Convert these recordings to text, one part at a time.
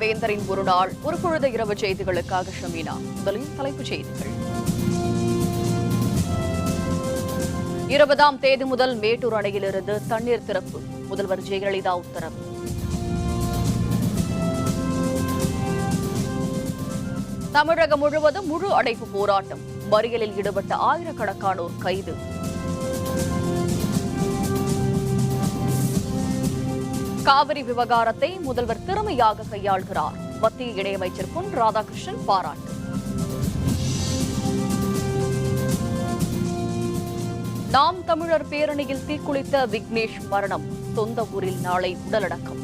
வேந்தரின் ஒரு நாள் ஒரு பொழுது இரவு செய்திகளுக்காக ஷமீனா. முதலில் தலைப்புச் செய்திகள். 20ஆம் தேதி முதல் மேட்டூர் அணையிலிருந்து தண்ணீர் திறப்பு, முதல்வர் ஜெயலலிதா உத்தரவு. தமிழகம் முழுவதும் முழு அடைப்பு போராட்டம், மறியலில் ஈடுபட்ட ஆயிரக்கணக்கானோர் கைது. காவிரி விவகாரத்தை முதல்வர் திறமையாக கையாள்கிறார், மத்திய இணையமைச்சர் பொன் ராதாகிருஷ்ணன் பாராட்டு. நாம் தமிழர் பேரணியில் தீக்குளித்த விக்னேஷ் மரணம், சொந்த ஊரில் நாளை உடலடக்கம்.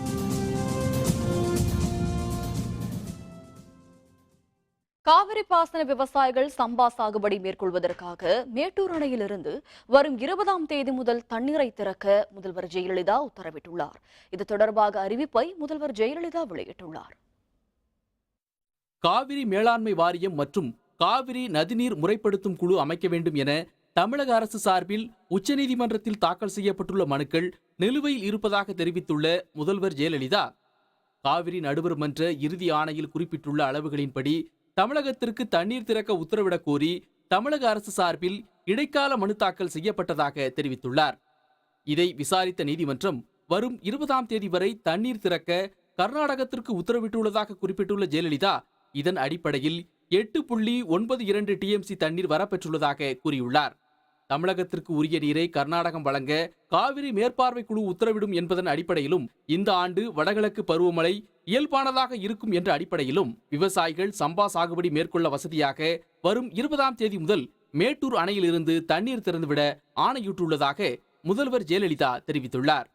காவிரி பாசன விவசாயிகள் சம்பா சாகுபடி மேற்கொள்வதற்காக மேட்டூர் அணையிலிருந்து வரும் 20ஆம் தேதி முதல் தண்ணீரை திறக்க முதல்வர் ஜெயலலிதா உத்தரவிட்டுள்ளார். இது தொடர்பாக அறிவிப்பை முதல்வர் ஜெயலலிதா வெளியிட்டுள்ளார். காவிரி மேலாண்மை வாரியம் மற்றும் காவிரி நதிநீர் முறைப்படுத்தும் குழு அமைக்க வேண்டும் என தமிழக அரசு சார்பில் உச்சநீதிமன்றத்தில் தாக்கல் செய்யப்பட்டுள்ள மனுக்கள் நிலுவையில் இருப்பதாக தெரிவித்துள்ள முதல்வர் ஜெயலலிதா, காவிரி நடுவர் மன்ற இறுதி ஆணையில் குறிப்பிட்டுள்ள அளவுகளின்படி தமிழகத்திற்கு தண்ணீர் திறக்க உத்தரவிடக் கோரி தமிழக அரசு சார்பில் இடைக்கால மனு தாக்கல் செய்யப்பட்டதாக தெரிவித்துள்ளார். இதை விசாரித்த நீதிமன்றம் வரும் 20ஆம் தேதி வரை தண்ணீர் திறக்க கர்நாடகத்திற்கு உத்தரவிட்டுள்ளதாக குறிப்பிட்டுள்ள ஜெயலலிதா, இதன் அடிப்படையில் 8.92 TMC தண்ணீர் வரப்பெற்றுள்ளதாக கூறியுள்ளார். தமிழகத்திற்கு உரிய நீரை கர்நாடகம் வழங்க காவிரி மேற்பார்வை குழு உத்தரவிடும் என்பதன் அடிப்படையிலும், இந்த ஆண்டு வடகிழக்கு பருவமழை இயல்பானதாக இருக்கும் என்ற அடிப்படையிலும் விவசாயிகள் சம்பா சாகுபடி மேற்கொள்ள வசதியாக வரும் 20ஆம் தேதி முதல் மேட்டூர் அணையிலிருந்து தண்ணீர் திறந்துவிட ஆணையிட்டுள்ளதாக முதல்வர் ஜெயலலிதா தெரிவித்துள்ளார்.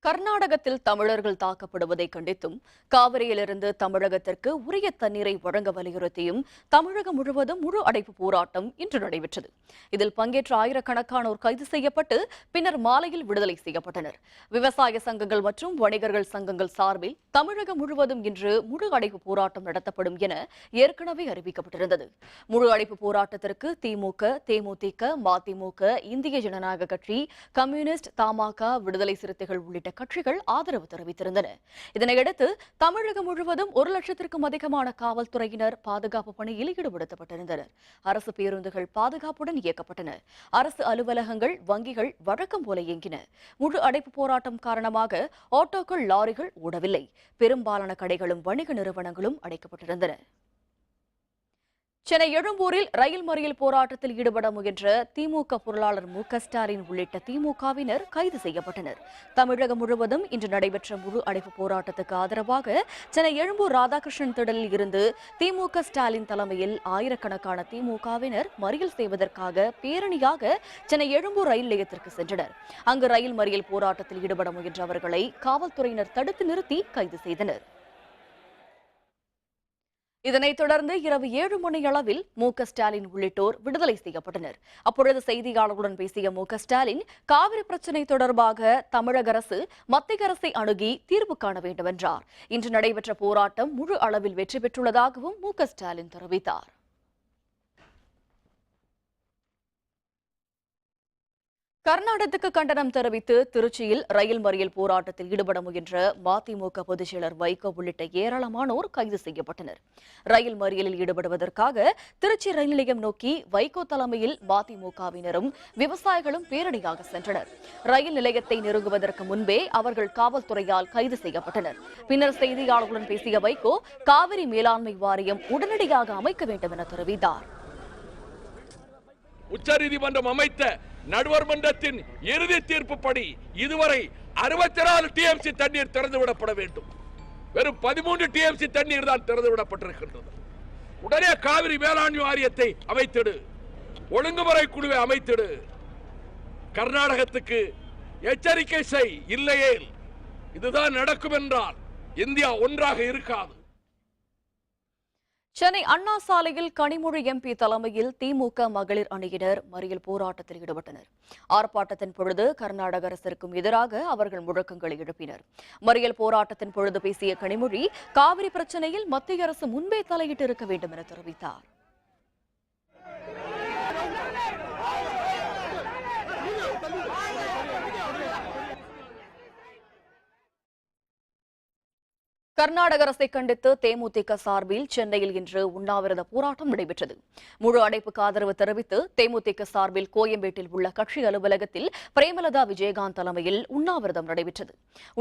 கர்நாடகத்தில் தமிழர்கள் தாக்கப்படுவதை கண்டித்தும் காவிரியிலிருந்து தமிழகத்திற்கு உரிய தண்ணீரை வழங்க வலியுறுத்தியும் தமிழகம் முழுவதும் முழு அடைப்பு போராட்டம் இன்று நடைபெற்றது. இதில் பங்கேற்ற ஆயிரக்கணக்கானோர் கைது செய்யப்பட்டு பின்னர் மாலையில் விடுதலை செய்யப்பட்டனர். விவசாய சங்கங்கள் மற்றும் வணிகர்கள் சங்கங்கள் சார்பில் தமிழகம் முழுவதும் இன்று முழு அடைப்பு போராட்டம் நடத்தப்படும் என ஏற்கனவே அறிவிக்கப்பட்டிருந்தது. முழு அடைப்பு போராட்டத்திற்கு திமுக, தேமுதிக, மதிமுக, இந்திய ஜனநாயக கட்சி, கம்யூனிஸ்ட், தமாக, விடுதலை சிறுத்தைகள் உள்ளிட்ட கட்சிகள் ஆதரவு தெரிவித்திருந்தன. இதனையடுத்து தமிழகம் முழுவதும் 1 லட்சத்திற்கும் அதிகமான காவல்துறையினர் பாதுகாப்பு பணியில் ஈடுபடுத்தப்பட்டிருந்தனர். அரசு பேருந்துகள் பாதுகாப்புடன் இயக்கப்பட்டன. அரசு அலுவலகங்கள், வங்கிகள் வழக்கம் போல இயங்கின. முழு அடைப்பு போராட்டம் காரணமாக ஆட்டோக்கள், லாரிகள் ஓடவில்லை. பெரும்பாலான கடைகளும் வணிக நிறுவனங்களும் அடைக்கப்பட்டிருந்தன. சென்னை எழும்பூரில் ரயில் மறியல் போராட்டத்தில் ஈடுபட முயன்ற திமுக பொருளாளர் மு.க.ஸ்டாலின் உள்ளிட்ட திமுகவினர் கைது செய்யப்பட்டனர். தமிழகம் முழுவதும் இன்று நடைபெற்ற முழு அடைப்பு போராட்டத்துக்கு ஆதரவாக சென்னை எழும்பூர் ராதாகிருஷ்ணன் திடலில் இருந்து திமுக ஸ்டாலின் தலைமையில் ஆயிரக்கணக்கான திமுகவினர் மறியல் செய்வதற்காக பேரணியாக சென்னை எழும்பூர் ரயில் நிலையத்திற்கு சென்றனர். அங்கு ரயில் மறியல் போராட்டத்தில் ஈடுபட முயன்றவர்களை காவல்துறையினர் தடுத்து நிறுத்தி கைது செய்தனர். இதனைத் தொடர்ந்து இரவு 7 மணி அளவில் மு.க.ஸ்டாலின் உள்ளிட்டோர் விடுதலை செய்யப்பட்டனர். அப்பொழுது செய்தியாளர்களுடன் பேசிய மு.க.ஸ்டாலின், காவிரி பிரச்சினை தொடர்பாக தமிழக அரசு மத்திய அரசை அணுகி தீர்வு காண வேண்டும் என்றார். இன்று நடைபெற்ற போராட்டம் முழு அளவில் வெற்றி பெற்றுள்ளதாகவும் மு.க.ஸ்டாலின் தெரிவித்தார். கர்நாடகத்துக்கு கண்டனம் தெரிவித்து திருச்சியில் ரயில் மறியல் போராட்டத்தில் ஈடுபட முயன்ற மதிமுக பொதுச் செயலர் வைகோ உள்ளிட்ட ஏராளமானோர் கைது செய்யப்பட்டனர். ரயில் மறியலில் ஈடுபடுவதற்காக திருச்சி ரயில் நிலையம் நோக்கி வைகோ தலைமையில் மதிமுகவினரும் விவசாயிகளும் பேரணியாக சென்றனர். ரயில் நிலையத்தை நெருங்குவதற்கு முன்பே அவர்கள் காவல்துறையால் கைது செய்யப்பட்டனர். பின்னர் செய்தியாளர்களுடன் பேசிய வைகோ, காவிரி மேலாண்மை வாரியம் உடனடியாக அமைக்க வேண்டும் என தெரிவித்தார். உச்சநீதிமன்றம் அமைத்த நடுவர் மன்றத்தின் இறுதி தீர்ப்புப்படி இதுவரை 64 TMC தண்ணீர் திறந்துவிடப்பட வேண்டும். வெறும் 13 TMC தண்ணீர் தான் திறந்துவிடப்பட்டிருக்கின்றது. உடனே காவிரி மேலாண்மை வாரியத்தை அமைத்திடு, ஒழுங்குமுறை குழுவை அமைத்திடு, கர்நாடகத்துக்கு எச்சரிக்கை செய். இல்லையே இதுதான் நடக்கும் என்றால் இந்தியா ஒன்றாக இருக்காது. சென்னை அண்ணா சாலையில் கனிமொழி MP தலைமையில் திமுக மகளிர் அணியினர் மறியல் போராட்டத்தில் ஈடுபட்டனர். ஆர்ப்பாட்டத்தின் பொழுது கர்நாடக அரசிற்கும் எதிராக அவர்கள் முழக்கங்களை எழுப்பினர். மறியல் போராட்டத்தின் பொழுது பேசிய கனிமொழி, காவிரி பிரச்சனையில் மத்திய அரசு முன்பே தலையிட்டு இருக்க வேண்டும் என தெரிவித்தார். கர்நாடக அரசை கண்டித்து தேமுதிக சார்பில் சென்னையில் இன்று உண்ணாவிரத போராட்டம் நடைபெற்றது. முழு அடைப்புக்கு ஆதரவு தெரிவித்து தேமுதிக சார்பில் கோயம்பேட்டில் உள்ள கட்சி அலுவலகத்தில் பிரேமலதா விஜயகாந்த் தலைமையில் உண்ணாவிரதம் நடைபெற்றது.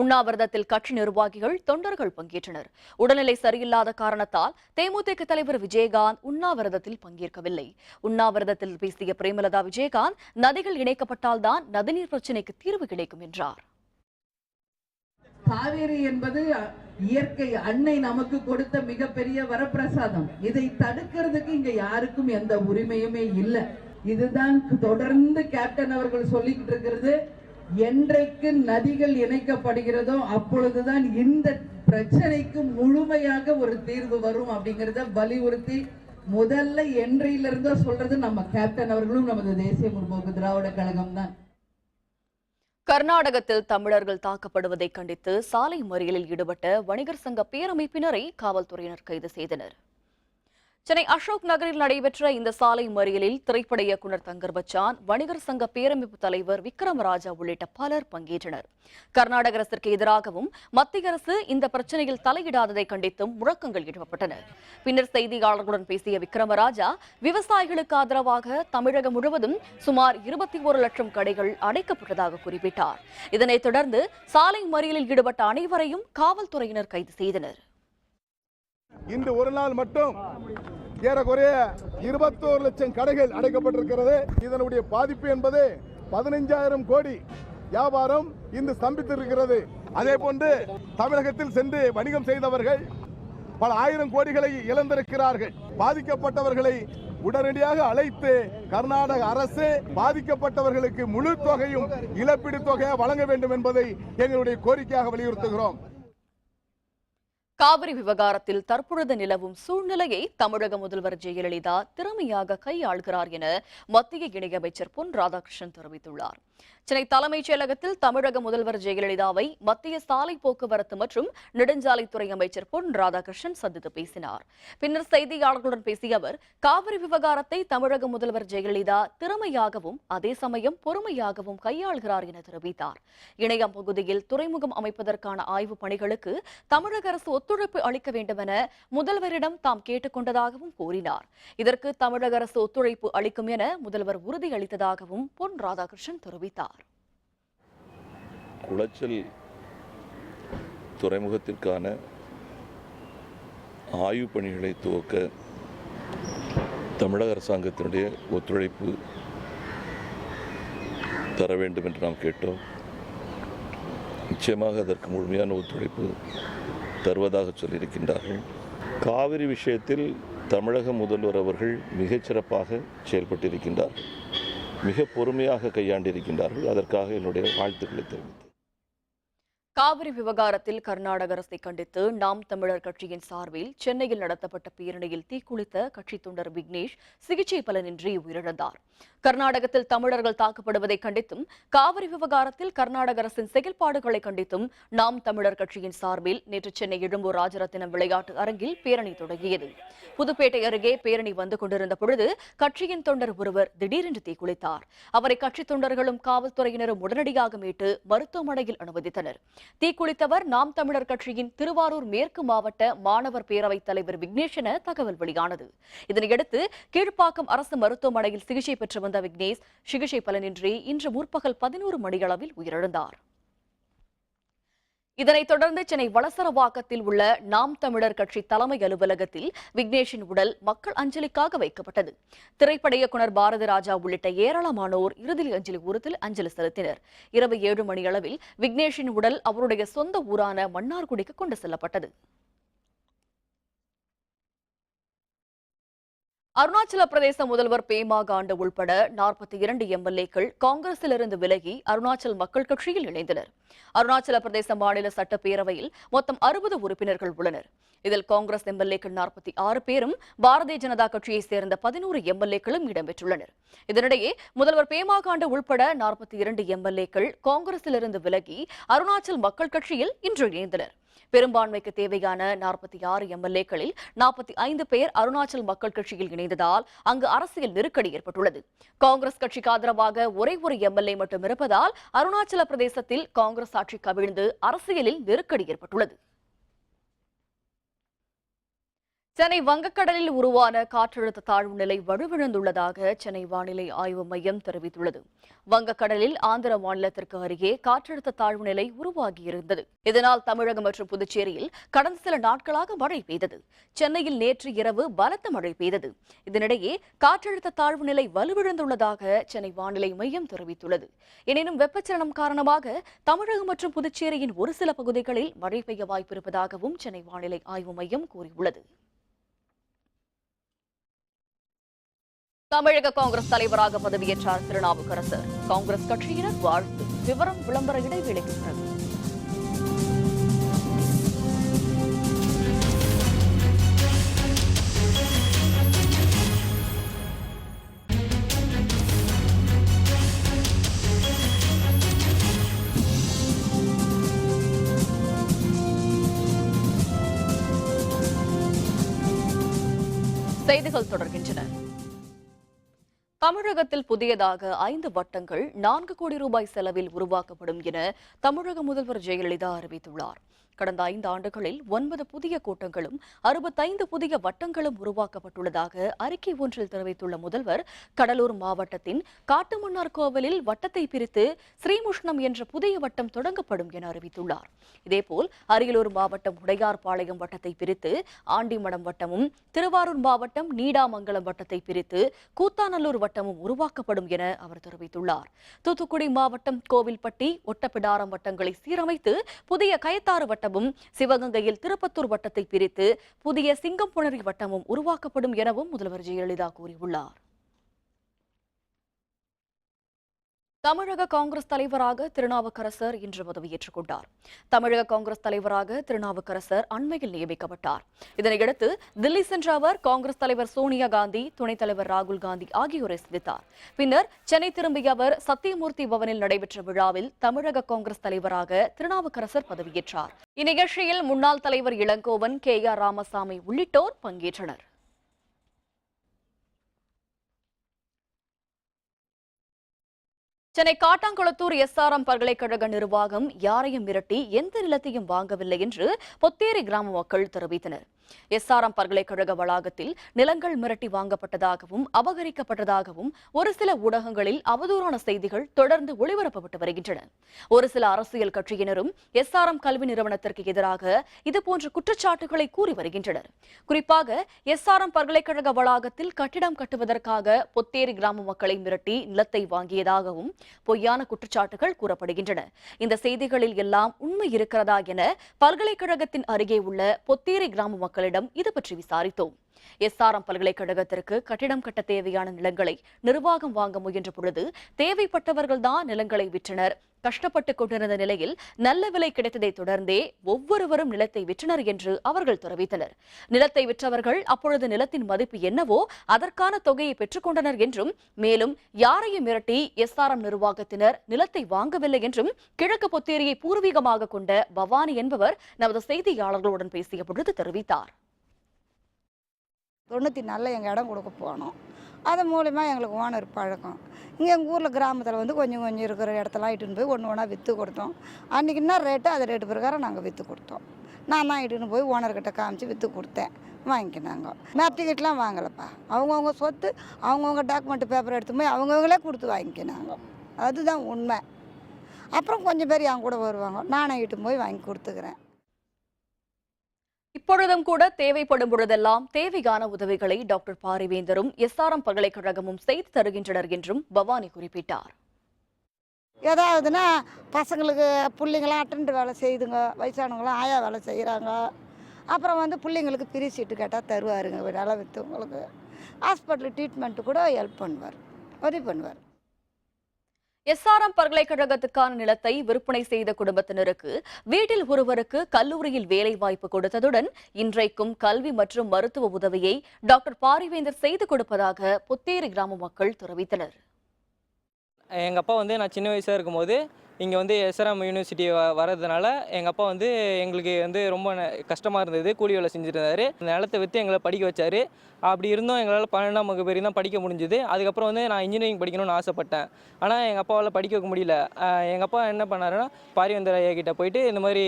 உண்ணாவிரதத்தில் கட்சி நிர்வாகிகள், தொண்டர்கள் பங்கேற்றனர். உடல்நிலை சரியில்லாத காரணத்தால் தேமுதிக தலைவர் விஜயகாந்த் உண்ணாவிரதத்தில் பங்கேற்கவில்லை. உண்ணாவிரதத்தில் பேசிய பிரேமலதா விஜயகாந்த், நதிகள் இணைக்கப்பட்டால்தான் நதிநீர் பிரச்சினைக்கு தீர்வு கிடைக்கும் என்றார். காவேரி என்பது இயற்கை அன்னை நமக்கு கொடுத்த மிகப்பெரிய வரப்பிரசாதம். இதை தடுக்கிறதுக்கு இங்க யாருக்கும் எந்த உரிமையுமே இல்லை. இதுதான் தொடர்ந்து கேப்டன் அவர்கள் சொல்லிக்கிட்டு இருக்கிறது. என்றைக்கு நதிகள் இணைக்கப்படுகிறதோ அப்பொழுதுதான் இந்த பிரச்சனைக்கு முழுமையாக ஒரு தீர்வு வரும் அப்படிங்கறத வலியுறுத்தி முதல்ல என்றையிலிருந்தோ சொல்றது நம்ம கேப்டன் அவர்களும் நமது தேசிய முற்போக்கு திராவிட கழகம் தான். கர்நாடகத்தில் தமிழர்கள் தாக்கப்படுவதை கண்டித்து சாலை மறியலில் ஈடுபட்ட வணிகர் சங்க பேரமைப்பினரை காவல்துறையினர் கைது செய்தனர். சென்னை அசோக் நகரில் நடைபெற்ற இந்த சாலை மறியலில் திரைப்பட இயக்குநர் தங்கர் பச்சான், வணிகர் சங்க பேரமைப்பு தலைவர் விக்ரமராஜா உள்ளிட்ட பலர் பங்கேற்றனர். கர்நாடக அரசிற்கு எதிராகவும் மத்திய அரசு இந்த பிரச்சனையில் தலையிடாததை கண்டித்தும் முழக்கங்கள் எழுப்பப்பட்டன. பின்னர் செய்தியாளர்களுடன் பேசிய விக்ரமராஜா, விவசாயிகளுக்கு ஆதரவாக தமிழகம் முழுவதும் சுமார் 21 லட்சம் கடைகள் அடைக்கப்பட்டதாக குறிப்பிட்டார். இதனைத் தொடர்ந்து சாலை மறியலில் ஈடுபட்ட அனைவரையும் காவல்துறையினர் கைது செய்தனர். இன்று ஒரு நாள் மட்டும் ஏறக்குறைய 21 லட்சம் கடைகள் அடைக்கப்பட்டிருக்கிறது. இதனுடைய பாதிப்பு என்பது 15,000 கோடி வியாபாரம் இன்று ஸ்தம்பித்திருக்கிறது. அதே போன்று தமிழகத்தில் சென்று வணிகம் செய்தவர்கள் பல ஆயிரம் கோடிகளை இழந்திருக்கிறார்கள். பாதிக்கப்பட்டவர்களை உடனடியாக அழைத்து கர்நாடக அரசு பாதிக்கப்பட்டவர்களுக்கு முழு தொகையும் இழப்பீடு தொகையை வழங்க வேண்டும் என்பதை எங்களுடைய கோரிக்கையாக வலியுறுத்துகிறோம். காவிரி விவகாரத்தில் தற்பொழுது நிலவும் சூழ்நிலையை தமிழக முதல்வர் ஜெயலலிதா திறமையாக கையாள்கிறார் என மத்திய இணையமைச்சர் பொன் ராதாகிருஷ்ணன் தெரிவித்துள்ளார். சென்னை தலைமைச் செயலகத்தில் தமிழக முதல்வர் ஜெயலலிதாவை மத்திய சாலை போக்குவரத்து மற்றும் நெடுஞ்சாலைத்துறை அமைச்சர் பொன் ராதாகிருஷ்ணன் சந்தித்து பேசினார். பின்னர் செய்தியாளர்களுடன் பேசிய அவர், காவிரி விவகாரத்தை தமிழக முதல்வர் ஜெயலலிதா திறமையாகவும் அதே சமயம் பொறுமையாகவும் கையாள்கிறார் என தெரிவித்தார். இணையம் பகுதியில் துறைமுகம் அமைப்பதற்கான ஆய்வுப் பணிகளுக்கு தமிழக அரசு ஒத்துழைப்பு அளிக்க வேண்டும் என முதல்வரிடம் தாம் கேட்டுக் கொண்டதாகவும் கூறினார். இதற்கு தமிழக அரசு ஒத்துழைப்பு அளிக்கும் என முதல்வர் உறுதியளித்ததாகவும் பொன் ராதாகிருஷ்ணன் தெரிவித்தார். குளச்சல் துறைமுகத்திற்கான ஆய்வுப் பணிகளை துவக்க தமிழக அரசாங்கத்தினுடைய ஒத்துழைப்பு தர வேண்டும் என்று நாம் கேட்டோம். நிச்சயமாக அதற்கு முழுமையான ஒத்துழைப்பு தருவதாக சொல்லியிருக்கின்றார்கள். காவிரி விஷயத்தில் தமிழக முதல்வர் அவர்கள் மிகச்சிறப்பாக செயல்பட்டிருக்கின்றார்கள். மிக பொறுமையாக கையாண்டிருக்கின்றார்கள். அதற்காக என்னுடைய வாழ்த்துக்களை தெரிவித்தேன். காவிரி விவகாரத்தில் கர்நாடக அரசை கண்டித்து நாம் தமிழர் கட்சியின் சார்பில் சென்னையில் நடத்தப்பட்ட பேரணியில் தீக்குளித்த கட்சி தொண்டர் விக்னேஷ் சிகிச்சை பலனின்றி உயிரிழந்தார். கர்நாடகத்தில் தமிழர்கள் தாக்கப்படுவதை கண்டித்தும் காவிரி விவகாரத்தில் கர்நாடக அரசின் செயல்பாடுகளை கண்டித்தும் நாம் தமிழர் கட்சியின் சார்பில் நேற்று சென்னை எழும்பூர் ராஜரத்தினம் விளையாட்டு அரங்கில் பேரணி தொடங்கியது. புதுப்பேட்டை அருகே பேரணி வந்து கொண்டிருந்த பொழுது கட்சியின் தொண்டர் ஒருவர் திடீரென்று தீக்குளித்தார். அவரை கட்சித் தொண்டர்களும் காவல்துறையினரும் உடனடியாக மீட்டு மருத்துவமனையில் அனுமதித்தனர். தீக்குளித்தவர் நாம் தமிழர் கட்சியின் திருவாரூர் மேற்கு மாவட்ட மாணவர் பேரவைத் தலைவர் விக்னேஷ் என தகவல் வெளியானது. இதனையடுத்து கீழ்ப்பாக்கம் அரசு மருத்துவமனையில் சிகிச்சை பெற்று வந்த விக்னேஷ் சிகிச்சை பலனின்றி இன்று முற்பகல் 11 மணியளவில் உயிரிழந்தார். இதனைத் தொடர்ந்து சென்னை வளசரவாக்கத்தில் உள்ள நாம் தமிழர் கட்சி தலைமை அலுவலகத்தில் விக்னேஷின் உடல் மக்கள் அஞ்சலிக்காக வைக்கப்பட்டது. திரைப்பட இயக்குநர் பாரதி ராஜா உள்ளிட்ட ஏராளமானோர் இறுதி அஞ்சலி ஊர்தியில் அஞ்சலி செலுத்தினர். இரவு 7 மணியளவில் விக்னேஷின் உடல் அவருடைய சொந்த ஊரான மன்னார்குடிக்கு கொண்டு செல்லப்பட்டது. அருணாச்சல பிரதேச முதல்வர் பேமா காண்டு உள்பட 42 எம்எல்ஏக்கள் காங்கிரசிலிருந்து விலகி அருணாச்சல் மக்கள் கட்சியில் இணைந்தனர். அருணாச்சல பிரதேச மாநில சட்டப்பேரவையில் மொத்தம் 60 உறுப்பினர்கள் உள்ளனர். இதில் காங்கிரஸ் எம்எல்ஏக்கள் 46 பேரும் பாரதிய ஜனதா கட்சியைச் சேர்ந்த 11 எம்எல்ஏக்களும் இடம்பெற்றுள்ளனர். இதனிடையே முதல்வர் பேமா காண்டு உள்பட 42 எம்எல்ஏக்கள் காங்கிரசிலிருந்து விலகி அருணாச்சல் மக்கள் கட்சியில் இன்று இணைந்தனர். பெரும்பான்மைக்கு தேவையான 46 எம்எல்ஏக்களில் 45 பேர் அருணாச்சல் மக்கள் கட்சியில் இணைந்ததால் அங்கு அரசியல் நெருக்கடி ஏற்பட்டுள்ளது. காங்கிரஸ் கட்சிக்கு ஆதரவாக ஒரே ஒரு எம்எல்ஏ மட்டும் இருப்பதால் அருணாச்சல பிரதேசத்தில் காங்கிரஸ் ஆட்சி கவிழ்ந்து அரசியலில் நெருக்கடி ஏற்பட்டுள்ளது. சென்னை வங்கக்கடலில் உருவான காற்றழுத்த தாழ்வு நிலை வலுவிழந்துள்ளதாக சென்னை வானிலை ஆய்வு மையம் தெரிவித்துள்ளது. வங்கக்கடலில் ஆந்திர மாநிலத்திற்கு அருகே காற்றழுத்த தாழ்வு நிலை உருவாகியிருந்தது. இதனால் தமிழகம் மற்றும் புதுச்சேரியில் கடந்த சில நாட்களாக மழை பெய்தது. சென்னையில் நேற்று இரவு பலத்த மழை பெய்தது. இதனிடையே காற்றழுத்த தாழ்வு நிலை வலுவிழந்துள்ளதாக சென்னை வானிலை மையம் தெரிவித்துள்ளது. எனினும் வெப்பச்சலனம் காரணமாக தமிழகம் மற்றும் புதுச்சேரியின் ஒரு சில பகுதிகளில் மழை பெய்ய வாய்ப்பிருப்பதாகவும் சென்னை வானிலை ஆய்வு மையம் கூறியுள்ளது. தமிழக காங்கிரஸ் தலைவராக பதவியேற்றார் திருநாவுக்கரசர். காங்கிரஸ் கட்சியினர் வாழ்த்து. விவரம் விளம்பர இடைவேளைக்கு பிறகு. செய்திகள் தொடர்கின்றன. தமிழகத்தில் புதியதாக 5 வட்டங்கள் 4 கோடி ரூபாய் செலவில் உருவாக்கப்படும் என தமிழக முதல்வர் ஜெயலலிதா அறிவித்துள்ளார். கடந்த 5 ஆண்டுகளில் 9 புதிய கூட்டங்களும் 65 புதிய வட்டங்களும் உருவாக்கப்பட்டுள்ளதாக அறிக்கை ஒன்றில் தெரிவித்துள்ள முதல்வர், கடலூர் மாவட்டத்தின் காட்டுமன்னார் கோவிலில் வட்டத்தை பிரித்து ஸ்ரீமுஷ்ணம் என்ற புதிய வட்டம் தொடங்கப்படும் என அறிவித்துள்ளார். இதேபோல் அரியலூர் மாவட்டம் உடையார்பாளையம் வட்டத்தை பிரித்து ஆண்டிமடம் வட்டமும், திருவாரூர் மாவட்டம் நீடாமங்கலம் வட்டத்தை பிரித்து கூத்தாநல்லூர் வட்டமும் உருவாக்கப்படும் என அவர் தெரிவித்துள்ளார். தூத்துக்குடி மாவட்டம் கோவில்பட்டி, ஒட்டப்பிடாரம் வட்டங்களை சீரமைத்து புதிய கயத்தாறு வட்டமும், சிவகங்கையில் திருப்பத்தூர் வட்டத்தை பிரித்து புதிய சிங்கம்புணரி வட்டமும் உருவாக்கப்படும் எனவும் முதல்வர் ஜெயலலிதா கூறியுள்ளார். தமிழக காங்கிரஸ் தலைவராக திருநாவுக்கரசர் இன்று பதவியேற்றுக் கொண்டார். தமிழக காங்கிரஸ் தலைவராக திருநாவுக்கரசர் அண்மையில் நியமிக்கப்பட்டார். இதனையடுத்து தில்லி சென்ற அவர் காங்கிரஸ் தலைவர் சோனியா காந்தி, துணைத் தலைவர் ராகுல் காந்தி ஆகியோரை சந்தித்தார். பின்னர் சென்னை திரும்பிய அவர் சத்தியமூர்த்தி பவனில் நடைபெற்ற விழாவில் தமிழக காங்கிரஸ் தலைவராக திருநாவுக்கரசர் பதவியேற்றார். இந்நிகழ்ச்சியில் முன்னாள் தலைவர் இளங்கோவன், KR ராமசாமி உள்ளிட்டோர் பங்கேற்றனர். சென்னை காட்டாங்குளத்தூர் SRM பல்கலைக்கழக நிர்வாகம் யாரையும் மிரட்டி எந்த நிலத்தையும் வாங்கவில்லை என்று பொத்தேரி கிராம மக்கள் தெரிவித்தனர். SRM பல்கலைக்கழக வளாகத்தில் நிலங்கள் மிரட்டி வாங்கப்பட்டதாகவும் அபகரிக்கப்பட்டதாகவும் ஒரு சில ஊடகங்களில் அவதூறான செய்திகள் தொடர்ந்து ஒளிபரப்பப்பட்டு வருகின்றன. ஒரு சில அரசியல் கட்சியினரும் SRM கல்வி நிறுவனத்திற்கு எதிராக இதுபோன்ற குற்றச்சாட்டுகளை கூறி வருகின்றனர். குறிப்பாக SRM பல்கலைக்கழக வளாகத்தில் கட்டிடம் கட்டுவதற்காக பொத்தேரி கிராம மக்களை மிரட்டி நிலத்தை வாங்கியதாகவும் பொய்யான குற்றச்சாட்டுகள் கூறப்படுகின்றன. இந்த செய்திகளில் எல்லாம் உண்மை இருக்கிறதா என பல்கலைக்கழகத்தின் அருகே உள்ள பொத்தேரி கிராம மக்களிடம் இது பற்றி விசாரித்தோம். SRM பல்கலைக்கழகத்திற்கு கட்டிடம் கட்ட தேவையான நிலங்களை நிர்வாகம் வாங்க முயன்ற பொழுது தேவைப்பட்டவர்கள்தான் நிலங்களை விற்றனர். கஷ்டப்பட்டுக் கொண்டிருந்த நிலையில் நல்ல விலை கிடைத்ததை தொடர்ந்தே ஒவ்வொருவரும் நிலத்தை விற்றனர் என்று அவர்கள் தெரிவித்தனர். நிலத்தை விற்றவர்கள் அப்பொழுது நிலத்தின் மதிப்பு என்னவோ அதற்கான தொகையை பெற்றுக் கொண்டனர் என்றும், மேலும் யாரையும் மிரட்டி SRM நிர்வாகத்தினர் நிலத்தை வாங்கவில்லை என்றும் கிழக்கு பொத்தேரியை பூர்வீகமாக கொண்ட பவானி என்பவர் நமது செய்தியாளர்களுடன் பேசிய பொழுது தெரிவித்தார். 94 எங்கள் இடம் கொடுக்க போனோம். அது மூலிமா எங்களுக்கு ஓனர் பழக்கம். இங்கே எங்கள் ஊரில் கிராமத்தில் வந்து கொஞ்சம் கொஞ்சம் இருக்கிற இடத்தெல்லாம் இட்டுன்னு போய் ஒன்று ஒன்றா விற்று கொடுத்தோம். அன்றைக்கி என்ன ரேட்டு அது ரேட்டு பிரகாரம் நாங்கள் விற்று கொடுத்தோம். நான் தான் இட்டுன்னு போய் ஓனர்கிட்ட காமிச்சு விற்று கொடுத்தேன், வாங்கிக்கினாங்க. மேப்டிக்கெட்லாம் வாங்கலைப்பா, அவங்கவுங்க சொத்து அவங்கவுங்க டாக்குமெண்ட் பேப்பர் எடுத்து போய் அவங்கவுங்களே கொடுத்து வாங்கிக்கினாங்க. அதுதான் உண்மை. அப்புறம் கொஞ்சம் பேர் என் கூட வருவாங்க, நானே இட்டுன்னு போய் வாங்கி கொடுத்துக்கிறேன். இப்பொழுதும் கூட தேவைப்படும் பொழுதெல்லாம் தேவையான உதவிகளை டாக்டர் பாரிவேந்தரும் SRM பல்கலைக்கழகமும் செய்து தருகின்றனர் என்றும் பவானி குறிப்பிட்டார். ஏதாவதுன்னா பசங்களுக்கு பிள்ளைங்களாம் அட்டெண்ட் வேலை செய்துங்க, வயசானவங்களாம் ஆயா வேலை செய்கிறாங்க. அப்புறம் வந்து பிள்ளைங்களுக்கு ஃப்ரீ சீட்டு கேட்டால் தருவாருங்க, வேலை விற்றவங்களுக்கு. ஹாஸ்பிட்டல் ட்ரீட்மெண்ட்டு கூட ஹெல்ப் பண்ணுவார், உதவி பண்ணுவார். SRM பல்கலைக்கழகத்துக்கான நிலத்தை விற்பனை செய்த குடும்பத்தினருக்கு வீட்டில் ஒருவருக்கு கல்லூரியில் வேலை வாய்ப்பு கொடுத்ததுடன் இன்றைக்கும் கல்வி மற்றும் மருத்துவ உதவியை டாக்டர் பாரிவேந்தர் செய்து கொடுப்பதாக பொத்தேரி கிராம மக்கள் தெரிவித்தனர். எங்கள் அப்பா வந்து நான் சின்ன வயசாக இருக்கும்போது இங்கே வந்து SRM யூனிவர்சிட்டி வர்றதுனால எங்கள் அப்பா வந்து எங்களுக்கு வந்து ரொம்ப கஷ்டமாக இருந்தது. கூலி வேலை செஞ்சுட்டு இருந்தார். அந்த நிலத்தை விற்று எங்களை படிக்க வச்சார். அப்படி இருந்தும் எங்களால் 12ஆம் வகுப்பு வரையும் தான் படிக்க முடிஞ்சுது. அதுக்கப்புறம் வந்து நான் இன்ஜினியரிங் படிக்கணும்னு ஆசைப்பட்டேன். ஆனால் எங்கள் அப்பாவால் படிக்க வைக்க முடியல. எங்கள் அப்பா என்ன பண்ணாருன்னா பாரிவேந்தர் ஐயா கிட்ட போயிட்டு இந்த மாதிரி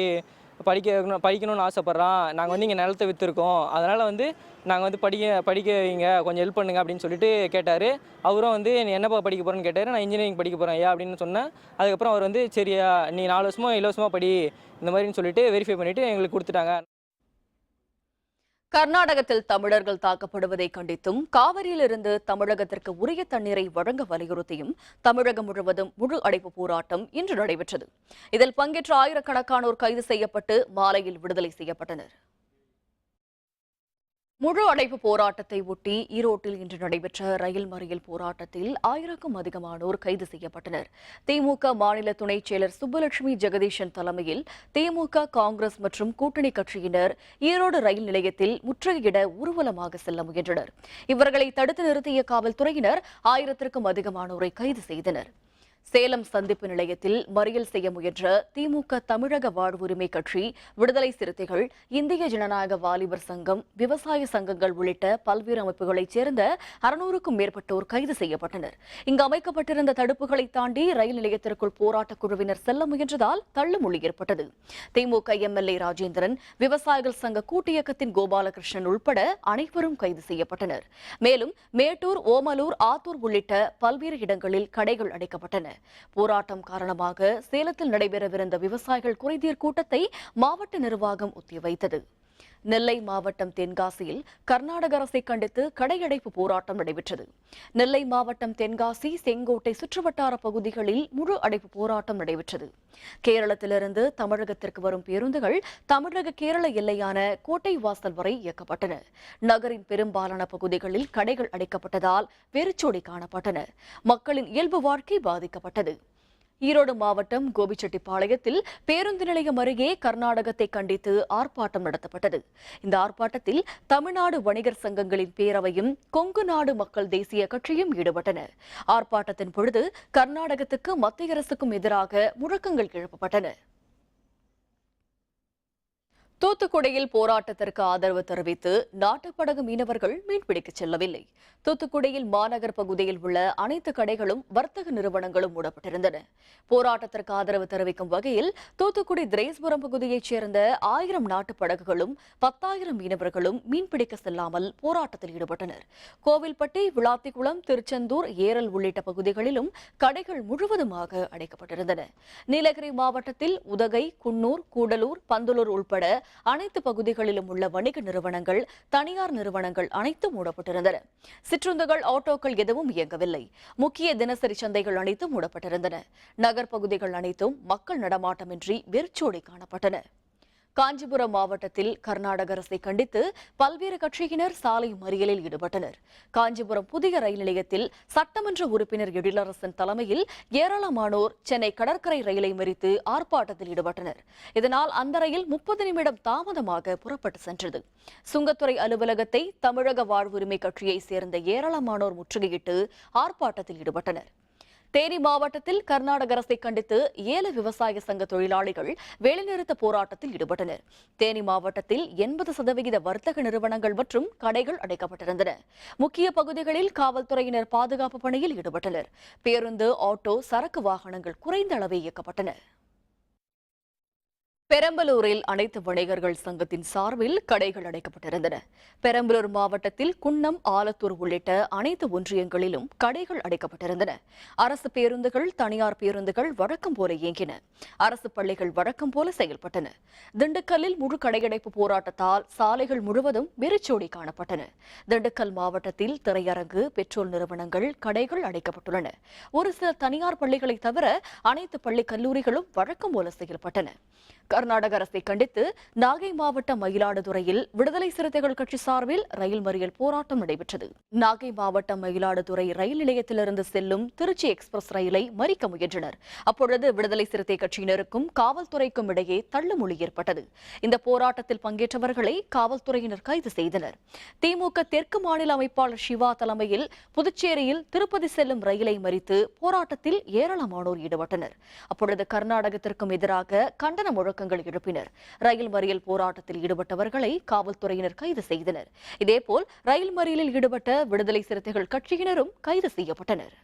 படிக்கணும்னு ஆசைப்பட்றான், நாங்கள் வந்து இங்கே நிலத்தை விற்றுருக்கோம், அதனால் வந்து நாங்கள் வந்து படிக்க வைங்க, கொஞ்சம் ஹெல்ப் பண்ணுங்க அப்படின்னு சொல்லிட்டு கேட்டார். அவரும் வந்து நீ என்னப்பா படிக்க போகிறேன்னு கேட்டார். நான் இன்ஜினியரிங் படிக்க போகிறேன் ஐயா அப்படின்னு சொன்னேன். அதுக்கப்புறம் அவர் வந்து சரியா நீ 4 வருஷமா இலவசமாக படி இந்த மாதிரின்னு சொல்லிட்டு வெரிஃபை பண்ணிவிட்டு எங்களுக்கு கொடுத்துட்டாங்க. கர்நாடகத்தில் தமிழர்கள் தாக்கப்படுவதை கண்டித்தும் காவிரியிலிருந்து தமிழகத்திற்கு உரிய தண்ணீரை வழங்க வலியுறுத்தியும் தமிழகம் முழுவதும் முழு அடைப்பு போராட்டம் இன்று நடைபெற்றது. இதில் பங்கேற்ற ஆயிரக்கணக்கானோர் கைது செய்யப்பட்டு மாலையில் விடுதலை செய்யப்பட்டனர். முழு அடைப்பு போராட்டத்தை ஒட்டி ஈரோட்டில் இன்று நடைபெற்ற ரயில் மறியல் போராட்டத்தில் 1000க்கும் அதிகமானோர் கைது செய்யப்பட்டனர். திமுக மாநில துணைச் செயலர் சுப்புலட்சுமி ஜெகதீஷன் தலைமையில் திமுக, காங்கிரஸ் மற்றும் கூட்டணி கட்சியினர் ஈரோடு ரயில் நிலையத்தில் முற்றுகையிட ஊர்வலமாக செல்ல முயன்றனர். இவர்களை தடுத்து நிறுத்திய காவல்துறையினர் 1000க்கும் அதிகமானோரை கைது செய்தனர். சேலம் சந்திப்பு நிலையத்தில் மறியல் செய்ய முயன்ற திமுக தமிழக வாழ்வுரிமை கட்சி, விடுதலை சிறுத்தைகள், இந்திய ஜனநாயக வாலிபர் சங்கம், விவசாய சங்கங்கள் உள்ளிட்ட பல்வேறு அமைப்புகளைச் சேர்ந்த 600க்கும் மேற்பட்டோர் கைது செய்யப்பட்டனர். இங்கு அமைக்கப்பட்டிருந்த தடுப்புகளை தாண்டி ரயில் நிலையத்திற்குள் போராட்டக் குழுவினர் செல்ல முயன்றதால் தள்ளுமுள்ளி ஏற்பட்டது. திமுக எம்எல்ஏ ராஜேந்திரன், விவசாயிகள் சங்க கூட்டியக்கத்தின் கோபாலகிருஷ்ணன் உட்பட அனைவரும் கைது செய்யப்பட்டனர். மேலும் மேட்டூர், ஓமலூர், ஆத்தூர் உள்ளிட்ட பல்வேறு இடங்களில் கடைகள் அடைக்கப்பட்டன. போராட்டம் காரணமாக சேலத்தில் நடைபெறவிருந்த விவசாயிகள் குறைதீர் கூட்டத்தை மாவட்ட நிர்வாகம் ஒத்திவைத்தது. நெல்லை மாவட்டம் தென்காசியில் கர்நாடக அரசை கண்டித்து கடையடைப்பு போராட்டம் நடைபெற்றது. நெல்லை மாவட்டம் தென்காசி, செங்கோட்டை சுற்றுவட்டார பகுதிகளில் முழு அடைப்பு போராட்டம் நடைபெற்றது. கேரளத்திலிருந்து தமிழகத்திற்கு வரும் பேருந்துகள் தமிழக கேரள எல்லையான கோட்டை வாசல் வரை இயக்கப்பட்டன. நகரின் பெரும்பாலான பகுதிகளில் கடைகள் அடைக்கப்பட்டதால் வெறிச்சோடி காணப்பட்டன. மக்களின் இயல்பு வாழ்க்கை பாதிக்கப்பட்டது. ஈரோடு மாவட்டம் கோபிச்செட்டிப்பாளையத்தில் பேருந்து நிலையம் அருகே கர்நாடகத்தை கண்டித்து ஆர்ப்பாட்டம் நடத்தப்பட்டது. இந்த ஆர்ப்பாட்டத்தில் தமிழ்நாடு வணிகர் சங்கங்களின் பேரவையும் கொங்கு நாடு மக்கள் தேசிய கட்சியும் ஈடுபட்டன. ஆர்ப்பாட்டத்தின் பொழுது கர்நாடகத்துக்கு மத்திய அரசுக்கும் எதிராக முழக்கங்கள் எழுப்பப்பட்டன. தூத்துக்குடியில் போராட்டத்திற்கு ஆதரவு தெரிவித்து நாட்டுப்படகு மீனவர்கள் மீன்பிடிக்க செல்லவில்லை. தூத்துக்குடியில் மாநகர் பகுதியில் உள்ள அனைத்து கடைகளும் வர்த்தக நிறுவனங்களும் மூடப்பட்டிருந்தன. போராட்டத்திற்கு ஆதரவு தெரிவிக்கும் வகையில் தூத்துக்குடி திரேஸ்புரம் பகுதியைச் சேர்ந்த 1000 நாட்டுப்படகுகளும் 10,000 மீனவர்களும் மீன்பிடிக்க செல்லாமல் போராட்டத்தில் ஈடுபட்டனர். கோவில்பட்டி, விளாத்திக்குளம், திருச்செந்தூர், ஏரல் உள்ளிட்ட பகுதிகளிலும் கடைகள் முழுவதுமாக அடைக்கப்பட்டிருந்தன. நீலகிரி மாவட்டத்தில் உதகை, குன்னூர், கூடலூர், பந்தலூர் உள்பட அனைத்து பகுதிகளிலும் உள்ள வணிக நிறுவனங்கள், தனியார் நிறுவனங்கள் அனைத்தும் மூடப்பட்டிருந்தன. சிற்றுந்துகள், ஆட்டோக்கள் எதுவும் இயங்கவில்லை. முக்கிய தினசரி சந்தைகள் அனைத்தும் மூடப்பட்டிருந்தன. நகர் பகுதிகள் அனைத்தும் மக்கள் நடமாட்டமின்றி வெறிச்சோடி காணப்பட்டன. காஞ்சிபுரம் மாவட்டத்தில் கர்நாடக அரசை கண்டித்து பல்வேறு கட்சியினர் சாலை மறியலில் ஈடுபட்டனர். காஞ்சிபுரம் புதிய ரயில் நிலையத்தில் சட்டமன்ற உறுப்பினர் எழிலரசன் தலைமையில் ஏராளமானோர் சென்னை கடற்கரை ரயிலை மறித்து ஆர்ப்பாட்டத்தில் ஈடுபட்டனர். இதனால் அந்த ரயில் 30 நிமிடம் தாமதமாக புறப்பட்டு சென்றது. சுங்கத்துறை அலுவலகத்தை தமிழக வாழ்வுரிமை கட்சியைச் சேர்ந்த ஏராளமானோர் முற்றுகையிட்டு ஆர்ப்பாட்டத்தில் ஈடுபட்டனர். தேனி மாவட்டத்தில் கர்நாடக அரசை கண்டித்து 7 விவசாய சங்க தொழிலாளிகள் வேலைநிறுத்த போராட்டத்தில் ஈடுபட்டனர். தேனி மாவட்டத்தில் 80% வர்த்தக நிறுவனங்கள் மற்றும் கடைகள் அடைக்கப்பட்டிருந்தன. முக்கிய பகுதிகளில் காவல்துறையினர் பாதுகாப்பு பணியில் ஈடுபட்டனர். பேருந்து, ஆட்டோ, சரக்கு வாகனங்கள் குறைந்த அளவே இயக்கப்பட்டன. பெரம்பலூரில் அனைத்து வணிகர்கள் சங்கத்தின் சார்பில் கடைகள் அடைக்கப்பட்டிருந்தன. பெரம்பலூர் மாவட்டத்தில் குன்னம், ஆலத்தூர் உள்ளிட்ட அனைத்து ஒன்றியங்களிலும் கடைகள் அடைக்கப்பட்டிருந்தன. அரசு பேருந்துகள், தனியார் பேருந்துகள் வழக்கம் போல இயங்கின. அரசு பள்ளிகள் வழக்கம் போல செயல்பட்டன. திண்டுக்கல்லில் முழு கடையடைப்பு போராட்டத்தால் சாலைகள் முழுவதும் வெறிச்சோடி காணப்பட்டன. திண்டுக்கல் மாவட்டத்தில் திரையரங்கு, பெட்ரோல் நிறுவனங்கள், கடைகள் அடைக்கப்பட்டுள்ளன. ஒரு சில தனியார் பள்ளிகளை தவிர அனைத்து பள்ளி கல்லூரிகளும் வழக்கம் போல செயல்பட்டன. கர்நாடக அரசை கண்டித்து நாகை மாவட்டம் மயிலாடுதுறையில் விடுதலை சிறுத்தைகள் கட்சி சார்பில் ரயில் மறியல் போராட்டம் நடைபெற்றது. நாகை மாவட்டம் மயிலாடுதுறை ரயில் நிலையத்திலிருந்து செல்லும் திருச்சி எக்ஸ்பிரஸ் ரயிலை மறிக்க முயன்றனர். அப்பொழுது விடுதலை சிறுத்தை கட்சியினருக்கும் காவல்துறைக்கும் இடையே தள்ளுமுள்ளி ஏற்பட்டது. இந்த போராட்டத்தில் பங்கேற்றவர்களை காவல்துறையினர் கைது செய்தனர். திமுக தெற்கு மாநில அமைப்பாளர் சிவா தலைமையில் புதுச்சேரியில் திருப்பதி செல்லும் ரயிலை மறித்து போராட்டத்தில் ஏராளமானோர் ஈடுபட்டனர். அப்பொழுது கர்நாடகத்திற்கும் எதிராக கண்டன முழக்கங்கள் எழுப்பினர். ரயில் மறியல் போராட்டத்தில் ஈடுபட்டவர்களை காவல்துறையினர் கைது செய்தனர். இதேபோல் ரயில் மறியலில் ஈடுபட்ட விடுதலை சிறுத்தைகள் கட்சியினரும் கைது செய்யப்பட்டனர்.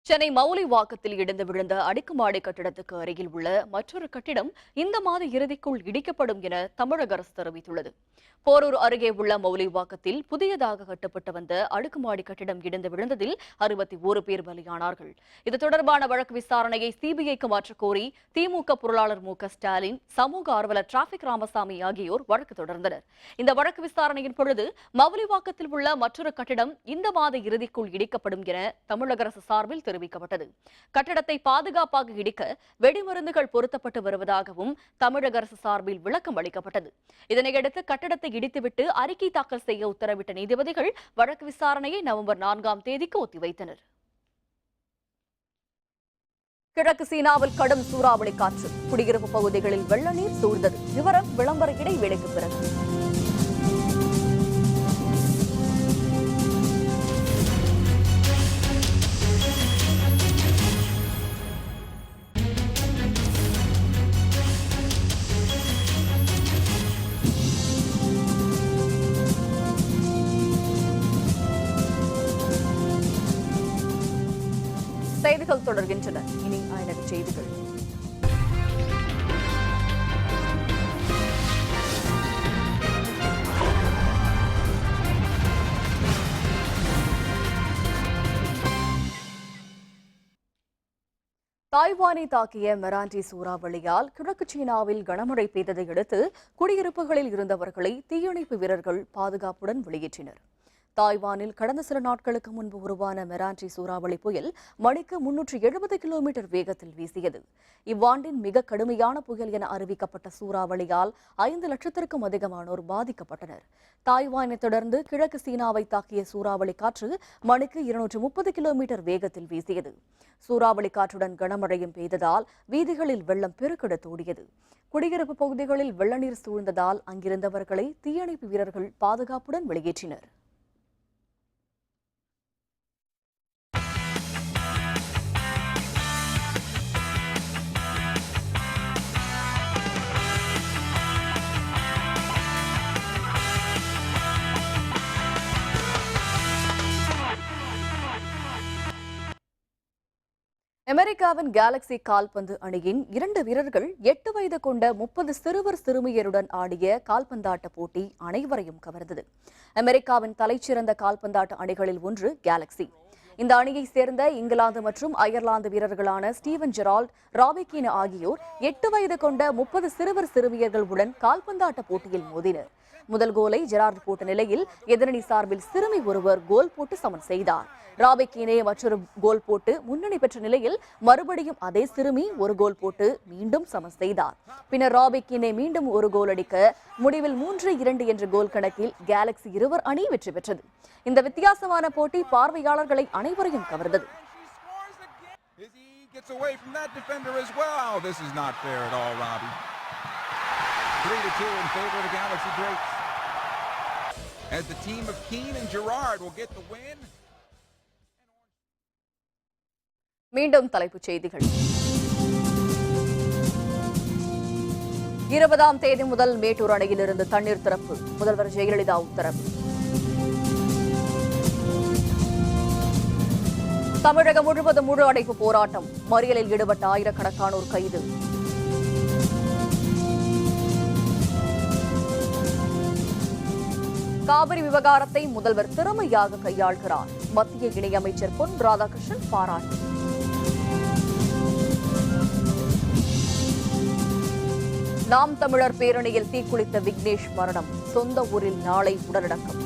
சென்னை மவுலிவாக்கத்தில் இடிந்து விழுந்த அடுக்குமாடி கட்டிடத்துக்கு அருகில் உள்ள மற்றொரு கட்டிடம் இந்த மாத இறுதிக்குள் இடிக்கப்படும் என தமிழக அரசு தெரிவித்துள்ளது. போரூர் அருகே உள்ள மவுலிவாக்கத்தில் புதியதாக கட்டப்பட்டு வந்த அடுக்குமாடி கட்டிடம் இடிந்து விழுந்ததில் 61 பேர் பலியானார்கள். இது தொடர்பான வழக்கு விசாரணையை சிபிஐக்கு மாற்றக் கோரி திமுக பொருளாளர் மு.க. ஸ்டாலின், சமூக ஆர்வலர் டிராபிக் ராமசாமி ஆகியோர் வழக்கு தொடர்ந்தனர். இந்த வழக்கு விசாரணையின் பொழுது மவுலிவாக்கத்தில் உள்ள மற்றொரு கட்டிடம் இந்த மாத இறுதிக்குள் இடிக்கப்படும் என தமிழக அரசு சார்பில் தெரிவிக்கப்பட்டது. கட்டடத்தை பாதுகாப்பாக இடிக்க வெடிமருந்துகள் பொருத்தப்பட்டு வருவதாகவும் தமிழக அரசு சார்பில் விளக்கம் அளிக்கப்பட்டது. இதனையடுத்து கட்டடத்தை இடித்துவிட்டு அறிக்கை தாக்கல் செய்ய உத்தரவிட்ட நீதிபதிகள் வழக்கு விசாரணையை நவம்பர் 4ஆம் தேதிக்கு ஒத்திவைத்தனர். கிழக்கு சீனாவில் கடும் சூறாவளி காற்று, குடியிருப்பு பகுதிகளில் வெள்ள நீர் சூழ்ந்தது. விவரம் விளம்பர இடைவேளைக்கு பிறகு. செய்திகள் தொடர்கின்றன. இனி அயலக செய்திகள். தாய்வானை தாக்கிய மெராண்டி சூறாவளியால் கிழக்கு சீனாவில் கனமழை பெய்ததை அடுத்து குடியிருப்புகளில் இருந்தவர்களை தீயணைப்பு வீரர்கள் பாதுகாப்புடன் வெளியேற்றினர். தாய்வானில் கடந்த சில நாட்களுக்கு முன்பு உருவான மெராண்டி சூறாவளி புயல் மணிக்கு 370 கிலோமீட்டர் வேகத்தில் வீசியது. இவ்வாண்டின் மிக கடுமையான புயல் என அறிவிக்கப்பட்ட சூறாவளியால் 5 லட்சத்திற்கும் அதிகமானோர் பாதிக்கப்பட்டனர். தாய்வானை தொடர்ந்து கிழக்கு சீனாவை தாக்கிய சூறாவளி காற்று மணிக்கு 230 கிலோமீட்டர் வேகத்தில் வீசியது. சூறாவளி காற்றுடன் கனமழையும் பெய்ததால் வீதிகளில் வெள்ளம் பெருக்கெடுத்தோடியது. குடியிருப்பு பகுதிகளில் வெள்ள நீர் சூழ்ந்ததால் அங்கிருந்தவர்களை தீயணைப்பு வீரர்கள் பாதுகாப்புடன் வெளியேற்றினர். அமெரிக்காவின் கேலக்ஸி கால்பந்து அணியின் 2 வீரர்கள் 8 வயது கொண்ட 30 சிறுவர் சிறுமியருடன் ஆடிய கால்பந்தாட்ட போட்டி அனைவரையும் கவர்ந்தது. அமெரிக்காவின் தலைச்சிறந்த கால்பந்தாட்ட அணிகளில் ஒன்று கேலக்ஸி. இந்த அணியை சேர்ந்த இங்கிலாந்து மற்றும் அயர்லாந்து வீரர்களான ஸ்டீவன் ஜெரால்ட், ராபி கீன் ஆகியோர் 8 வயது கொண்ட 30 சிறுவர் சிறுமியர்களுடன் கால்பந்தாட்ட போட்டியில் மோதினர். முதல் கோலை ஜெரார்ட் போட்ட நிலையில் எதிரணி சார்பில் சிறுமி ஒருவர் கோல் போட்டு சமன் செய்தார். ராபி கீனே மற்றொரு கோல் போட்டு முன்னணி பெற்ற நிலையில் மறுபடியும் அதே சிறுமி ஒரு கோல் போட்டு மீண்டும் சமன் செய்தார். பின்னர் ராபி கீனே மீண்டும் ஒரு கோல் அடிக்க முடிவில் 3-2 என்ற கோல் கணக்கில் கேலக்ஸி இருவர் அணி வெற்றி பெற்றது. இந்த வித்தியாசமான போட்டி பார்வையாளர்களை அனைவரையும் கவர்ந்தது. As the team of Keane and Gerard will get the win. மீண்டும் தலைப்புச் செய்திகள். 20ஆம் தேதி முதல் மேட்டூர் அணையிலிருந்து தண்ணீர் திறப்பு, முதல்வர் ஜெயலலிதா உத்தரவு. தமிழகம் முழுவதும் முழு அடைப்பு போராட்டம், மறியலில் ஈடுபட்ட ஆயிரக்கணக்கானோர் கைது. காவிரி விவகாரத்தை முதல்வர் திறமையாக கையாள்கிறார், மத்திய இணையமைச்சர் பொன் ராதாகிருஷ்ணன் பாராட்டு. நாம் தமிழர் பேரணியில் தீக்குளித்த விக்னேஷ் மரணம், சொந்த ஊரில் நாளை உடலடக்கம்.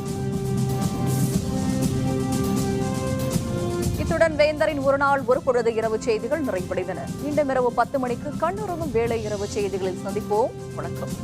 இத்துடன் வேந்தரின் ஒரு நாள் ஒரு பொழுது இரவு செய்திகள் நிறைவடைந்தன. மீண்டும் இரவு 10 மணிக்கு கண்ணுறங்கும் வேளை இரவு செய்திகளில் சந்திப்போம். வணக்கம்.